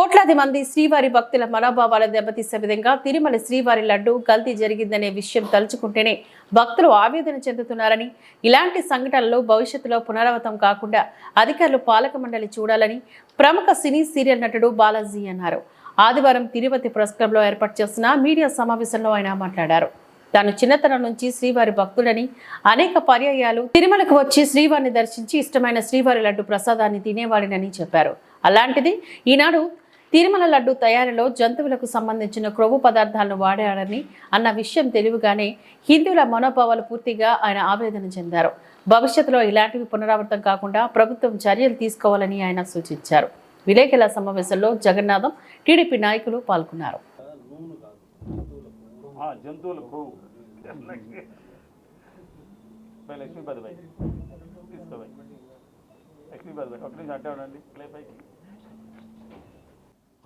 కోట్లాది మంది శ్రీవారి భక్తుల మనోభావాల దెబ్బతీసే విధంగా తిరుమల శ్రీవారి లడ్డు కల్తీ జరిగిందనే విషయం తలుచుకుంటేనే భక్తులు ఆవేదన చెందుతున్నారని, ఇలాంటి సంఘటనలు భవిష్యత్తులో పునరావృతం కాకుండా అధికారులు పాలక మండలి చూడాలని ప్రముఖ సినీ సీరియల్ నటుడు బాలాజీ అన్నారు. ఆదివారం తిరుపతి ప్రెస్ క్లబ్లో ఏర్పాటు చేసిన మీడియా సమావేశంలో ఆయన మాట్లాడారు. తాను చిన్నతనం నుంచి శ్రీవారి భక్తులని, అనేక పర్యాయాలు తిరుమలకు వచ్చి శ్రీవారిని దర్శించి ఇష్టమైన శ్రీవారి లడ్డు ప్రసాదాన్ని తినేవాడినని చెప్పారు. అలాంటిది ఈనాడు తిరుమల లడ్డు తయారీలో జంతువులకు సంబంధించిన క్రొవ్వు పదార్థాలను వాడారని అన్న విషయం తెలివిగానే హిందువుల మనోభావాలు పూర్తిగా ఆయన ఆవేదన చెందారు. భవిష్యత్తులో ఇలాంటివి పునరావృతం కాకుండా ప్రభుత్వం చర్యలు తీసుకోవాలని ఆయన సూచించారు. విలేకరుల సమావేశంలో జగన్నాథం, టీడీపీ నాయకులు పాల్గొన్నారు.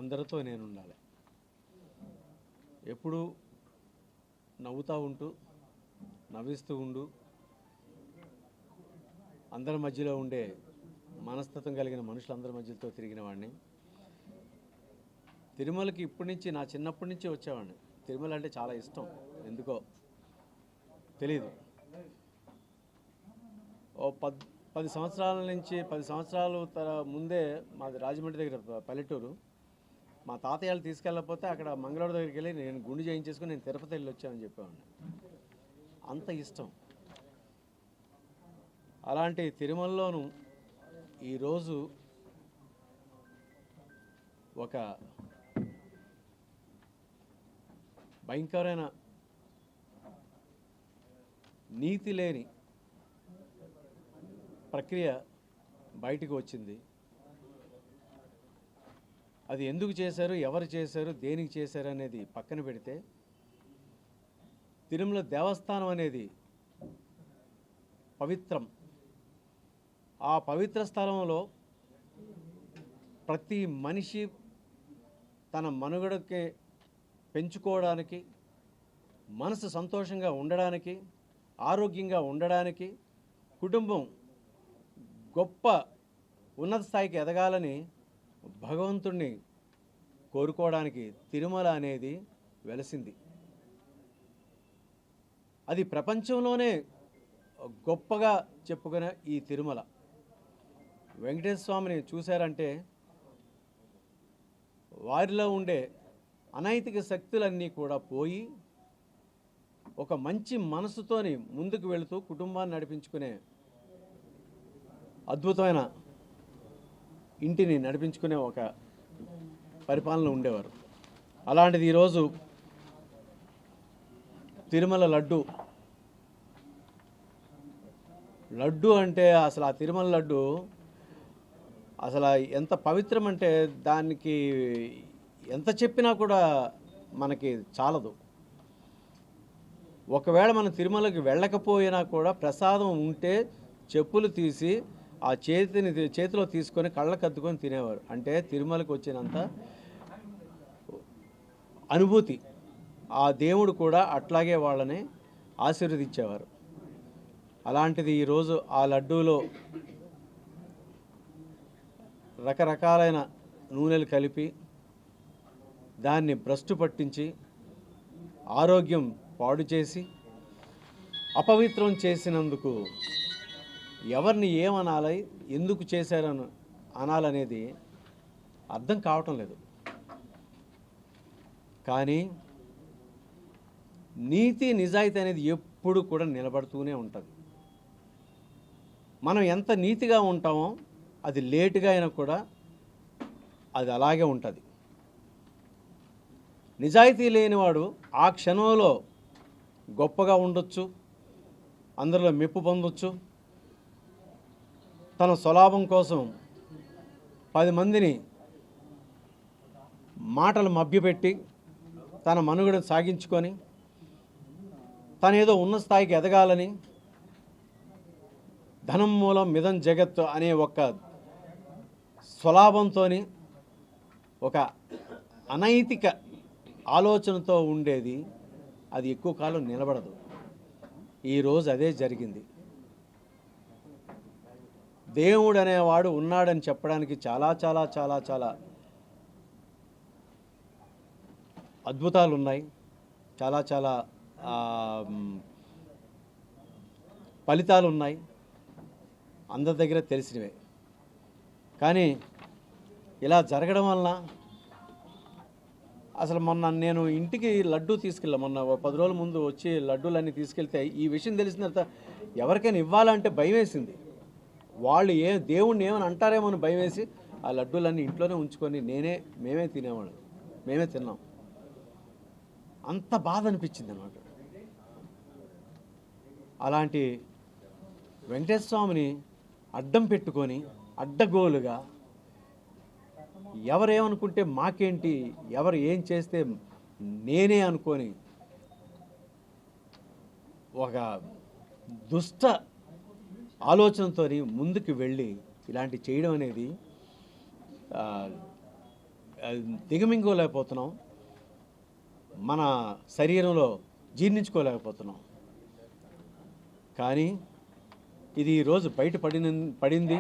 అందరితో నేను ఉండాలి, ఎప్పుడు నవ్వుతూ ఉంటూ నవ్విస్తూ ఉండు, అందరి మధ్యలో ఉండే మనస్తత్వం కలిగిన మనుషులందరి మధ్యలో తిరిగిన వాడిని. తిరుమలకి ఇప్పటి నుంచి, నా చిన్నప్పటి నుంచి వచ్చేవాడిని. తిరుమల అంటే చాలా ఇష్టం, ఎందుకో తెలీదు. ఓ 10 సంవత్సరాల నుంచి 10 సంవత్సరాలు ముందే మాది రాజమండ్రి దగ్గర పల్లెటూరు. మా తాతయ్యలు తీసుకెళ్ళకపోతే అక్కడ మంగళవారం దగ్గరికి వెళ్ళి నేను గుండు చేయించేసుకుని నేను తిరుపతి వెళ్ళి వచ్చానని చెప్పేవాడిని. అంత ఇష్టం. అలాంటి తిరుమలలోనూ ఈరోజు ఒక భయంకరమైన నీతి లేని ప్రక్రియ బయటకు వచ్చింది. అది ఎందుకు చేశారు, ఎవరు చేశారు, దేనికి చేశారు అనేది పక్కన పెడితే, తిరుమల దేవస్థానం అనేది పవిత్రం. ఆ పవిత్ర స్థలంలో ప్రతి మనిషి తన మనుగడకి పెంచుకోవడానికి, మనసు సంతోషంగా ఉండడానికి, ఆరోగ్యంగా ఉండడానికి, కుటుంబం గొప్ప ఉన్నత స్థాయికి ఎదగాలని భగవంతుణ్ణి కోరుకోవడానికి తిరుమల అనేది వెలసింది. అది ప్రపంచంలోనే గొప్పగా చెప్పుకునే ఈ తిరుమల వెంకటేశ్వర స్వామిని చూశారంటే వారిలో ఉండే అనైతిక శక్తులన్నీ కూడా పోయి ఒక మంచి మనసుతోని ముందుకు వెళుతూ కుటుంబాన్ని నడిపించుకునే అద్భుతమైన ఇంటిని నడిపించుకునే ఒక పరిపాలన ఉండేవారు. అలాంటిది ఈరోజు తిరుమల లడ్డు అంటే అసలు ఆ తిరుమల లడ్డు అసలు ఎంత పవిత్రం అంటే దానికి ఎంత చెప్పినా కూడా మనకి చాలదు. ఒకవేళ మనం తిరుమలకి వెళ్ళకపోయినా కూడా ప్రసాదం ఉంటే చెప్పులు తీసి ఆ చేతిలో తీసుకొని కళ్ళకు అద్దుకొని తినేవారు. అంటే తిరుమలకు వచ్చినంత అనుభూతి. ఆ దేవుడు కూడా అట్లాగే వాళ్ళని ఆశీర్వదించేవారు. అలాంటిది ఈరోజు ఆ లడ్డూలో రకరకాలైన నూనెలు కలిపి దాన్ని భ్రష్టు పట్టించి ఆరోగ్యం పాడు చేసి అపవిత్రం చేసినందుకు ఎవరిని ఏమనాలి, ఎందుకు చేశారని అనాలనేది అర్థం కావటం లేదు. కానీ నీతి నిజాయితీ అనేది ఎప్పుడు కూడా నిలబడుతూనే ఉంటుంది. మనం ఎంత నీతిగా ఉంటామో అది లేటుగా అయినా కూడా అది అలాగే ఉంటుంది. నిజాయితీ లేనివాడు ఆ క్షణంలో గొప్పగా ఉండొచ్చు, అందరిలో మెప్పు పొందొచ్చు, తన స్వలాభం కోసం 10 మందిని మాటలు మభ్యపెట్టి తన మనుగడ సాగించుకొని తనేదో ఉన్న స్థాయికి ఎదగాలని ధనం మూలం మిదం జగత్తు అనే ఒక స్వలాభంతో ఒక అనైతిక ఆలోచనతో ఉండేది. అది ఎక్కువ కాలం నిలబడదు. ఈరోజు అదే జరిగింది. దేవుడు అనేవాడు ఉన్నాడని చెప్పడానికి చాలా చాలా చాలా చాలా అద్భుతాలు ఉన్నాయి, చాలా చాలా ఆ, మ్, ఫలితాలు ఉన్నాయి, అందరి దగ్గర తెలిసినవే. కానీ ఇలా జరగడం వలన అసలు మొన్న నేను ఇంటికి లడ్డూ తీసుకెళ్ళా, మొన్న 10 రోజుల ముందు వచ్చి లడ్డూలన్నీ తీసుకెళ్తే ఈ విషయం తెలిసిన తర్వాత ఎవరికైనా ఇవ్వాలంటే భయం వేసింది. వాళ్ళు దేవుణ్ణి ఏమని అంటారేమో అని భయం వేసి ఆ లడ్డూలన్నీ ఇంట్లోనే ఉంచుకొని మేమే తిన్నాం. అంత బాధ అనిపించింది అన్నమాట. అలాంటి వెంకటేశ్వర స్వామిని అడ్డం పెట్టుకొని అడ్డగోలుగా ఎవరేమనుకుంటే మాకేంటి, ఎవరు ఏం చేస్తే నేనే అనుకొని ఒక దుష్ట ఆలోచనతో ముందుకు వెళ్ళి ఇలాంటి చేయడం అనేది దిగమింగోలేకపోతున్నాం, మన శరీరంలో జీర్ణించుకోలేకపోతున్నాం. కానీ ఇది ఈరోజు పడింది.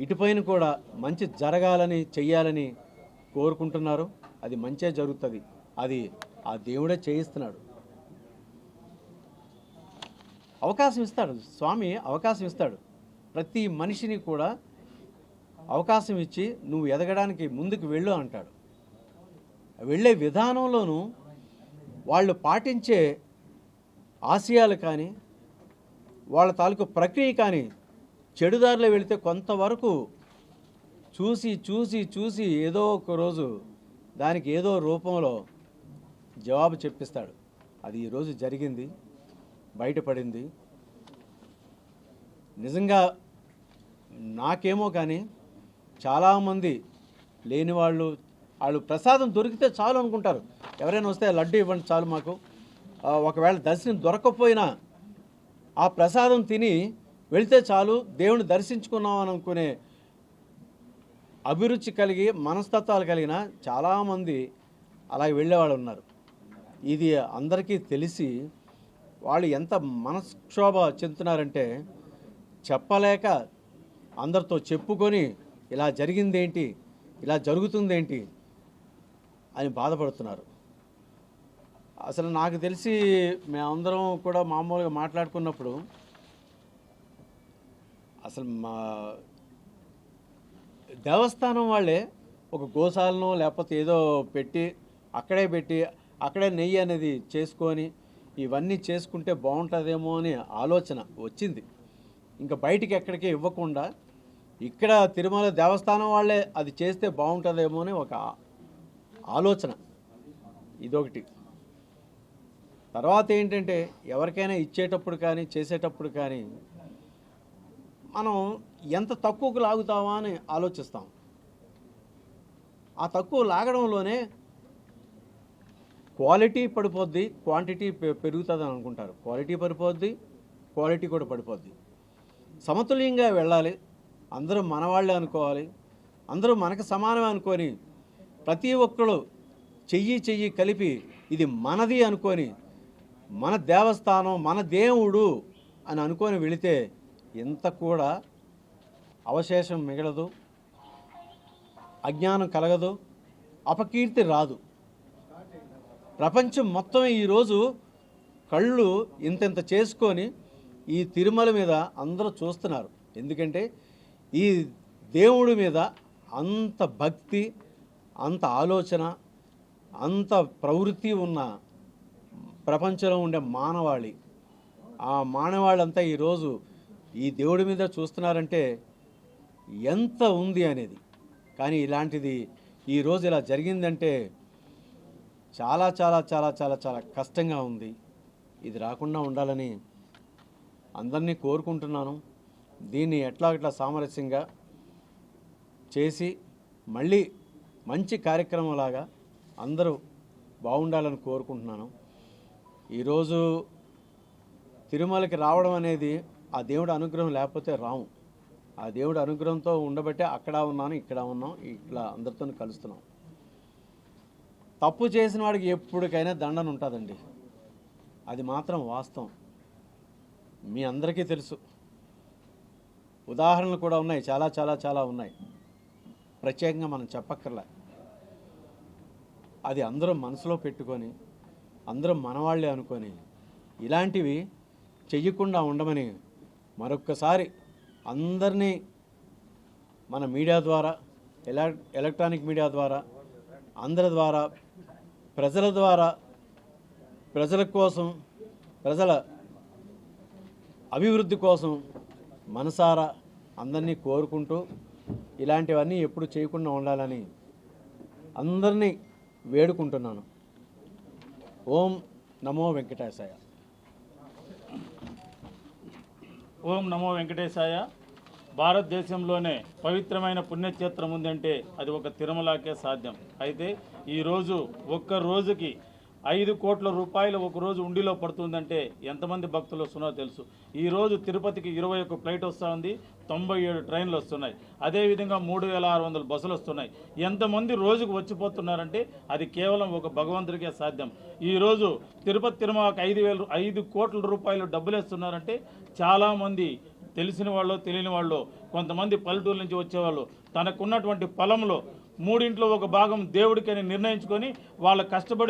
ఇటుపైన కూడా మంచి జరగాలని చెయ్యాలని కోరుకుంటున్నారు. అది మంచే జరుగుతుంది. అది ఆ దేవుడే చేయిస్తున్నాడు. అవకాశం ఇస్తాడు స్వామి, అవకాశం ఇస్తాడు. ప్రతి మనిషిని కూడా అవకాశం ఇచ్చి నువ్వు ఎదగడానికి ముందుకు వెళ్ళు అంటాడు. వెళ్ళే విధానంలోనూ వాళ్ళు పాటించే ఆశయాలు కానీ వాళ్ళ తాలూకు ప్రక్రియ కానీ చెడుదారిలో వెళితే కొంతవరకు చూసి ఏదో ఒక రోజు దానికి ఏదో రూపంలో జవాబు చెప్పిస్తాడు. అది ఈరోజు జరిగింది, బయటపడింది. నిజంగా నాకేమో కానీ చాలామంది లేని వాళ్ళు ప్రసాదం దొరికితే చాలు అనుకుంటారు. ఎవరైనా వస్తే లడ్డు ఇవ్వండి చాలు మాకు, ఒకవేళ దర్శనం దొరకకపోయినా ఆ ప్రసాదం తిని వెళితే చాలు, దేవుని దర్శించుకున్నాం అని అనుకునే అభిరుచి కలిగి మనస్తత్వాలు కలిగిన చాలామంది అలాగే వెళ్ళేవాళ్ళు ఉన్నారు. ఇది అందరికీ తెలిసి వాళ్ళు ఎంత మనక్షోభ చెందుతున్నారంటే చెప్పలేక అందరితో చెప్పుకొని ఇలా జరిగిందేంటి, ఇలా జరుగుతుందేంటి అని బాధపడుతున్నారు. అసలు నాకు తెలిసి మేమందరం కూడా మామూలుగా మాట్లాడుకున్నప్పుడు అసలు మా దేవస్థానం వాళ్ళే ఒక గోశాలను లేకపోతే ఏదో పెట్టి అక్కడే నెయ్యి అనేది చేసుకొని ఇవన్నీ చేసుకుంటే బాగుంటుందేమో అని ఆలోచన వచ్చింది. ఇంకా బయటికి ఎక్కడికి ఇవ్వకుండా ఇక్కడ తిరుమల దేవస్థానం వాళ్ళే అది చేస్తే బాగుంటుందేమో అని ఒక ఆలోచన, ఇదొకటి. తర్వాత ఏంటంటే ఎవరికైనా ఇచ్చేటప్పుడు కానీ చేసేటప్పుడు కానీ మనం ఎంత తక్కువకు లాగుతామా అని ఆలోచిస్తాం. ఆ తక్కువ లాగడంలోనే క్వాలిటీ పడిపోద్ది, క్వాంటిటీ పెరుగుతుంది అని అనుకుంటారు. క్వాలిటీ పడిపోద్ది, క్వాలిటీ కూడా పడిపోద్ది. సమతుల్యంగా వెళ్ళాలి, అందరూ మనవాళ్ళే అనుకోవాలి, అందరూ మనకు సమానమే అనుకొని ప్రతి ఒక్కరు చెయ్యి కలిపి ఇది మనది అనుకొని మన దేవస్థానం మన దేవుడు అని అనుకొని వెళితే ఇంత కూడా అవశేషం మిగలదు, అజ్ఞానం కలగదు, అపకీర్తి రాదు. ప్రపంచం మొత్తం ఈరోజు కళ్ళు ఇంత చేసుకొని ఈ తిరుమల మీద అందరూ చూస్తున్నారు. ఎందుకంటే ఈ దేవుడి మీద అంత భక్తి, అంత ఆలోచన, అంత ప్రవృత్తి ఉన్న ప్రపంచంలో ఉండే మానవాళి, ఆ మానవాళ్ళంతా ఈరోజు ఈ దేవుడి మీద చూస్తున్నారంటే ఎంత ఉంది అనేది. కానీ ఇలాంటిది ఈరోజు ఇలా జరిగిందంటే చాలా చాలా చాలా చాలా చాలా కష్టంగా ఉంది. ఇది రాకుండా ఉండాలని అందరినీ కోరుకుంటున్నాను. దీన్ని ఎట్లా సామరస్యంగా చేసి మళ్ళీ మంచి కార్యక్రమంలాగా అందరూ బాగుండాలని కోరుకుంటున్నాను. ఈరోజు తిరుమలకి రావడం అనేది ఆ దేవుడి అనుగ్రహం లేకపోతే రాము. ఆ దేవుడి అనుగ్రహంతో ఉండబట్టే అక్కడ ఉన్నాను, ఇక్కడ ఉన్నాం, ఇట్లా అందరితో కలుస్తున్నాం. తప్పు చేసిన వాడికి ఎప్పటికైనా దండన ఉంటుందండి, అది మాత్రం వాస్తవం. మీ అందరికీ తెలుసు, ఉదాహరణలు కూడా ఉన్నాయి, చాలా చాలా చాలా ఉన్నాయి, ప్రత్యేకంగా మనం చెప్పక్కర్లే. అది అందరూ మనసులో పెట్టుకొని అందరూ మనవాళ్ళే అనుకొని ఇలాంటివి చెయ్యకుండా ఉండమని మరొక్కసారి అందరినీ మన మీడియా ద్వారా ఎలక్ట్రానిక్ మీడియా ద్వారా అందరి ద్వారా ప్రజల ద్వారా ప్రజల కోసం ప్రజల అభివృద్ధి కోసం మనసారా అందరినీ కోరుకుంటూ ఇలాంటివన్నీ ఎప్పుడు చేయకుండా ఉండాలని అందరినీ వేడుకుంటున్నాను. ఓం నమో వెంకటేశాయ. ఓం నమో వెంకటేశాయ. భారతదేశంలోనే పవిత్రమైన పుణ్యక్షేత్రం ఉందంటే అది ఒక తిరుమలకే సాధ్యం. అయితే ఈరోజు ఒక్క రోజుకి 5 కోట్ల రూపాయలు ఒక రోజు ఉండిలో పడుతుందంటే ఎంతమంది భక్తులు వస్తున్నారో తెలుసు. ఈరోజు తిరుపతికి 21 ఫ్లైట్ వస్తూ ఉంది, 97 ట్రైన్లు వస్తున్నాయి, అదేవిధంగా 3600 బస్సులు వస్తున్నాయి. ఎంతమంది రోజుకు వచ్చిపోతున్నారంటే అది కేవలం ఒక భగవంతుడికే సాధ్యం. ఈరోజు తిరుపతి తిరుమలకి 5 కోట్ల రూపాయలు డబ్బులు వేస్తున్నారంటే చాలామంది తెలిసిన వాళ్ళు తెలియని వాళ్ళు కొంతమంది పల్లెటూరు నుంచి వచ్చేవాళ్ళు తనకున్నటువంటి పొలంలో 3/1 భాగం దేవుడికని నిర్ణయించుకొని వాళ్ళ కష్టపడి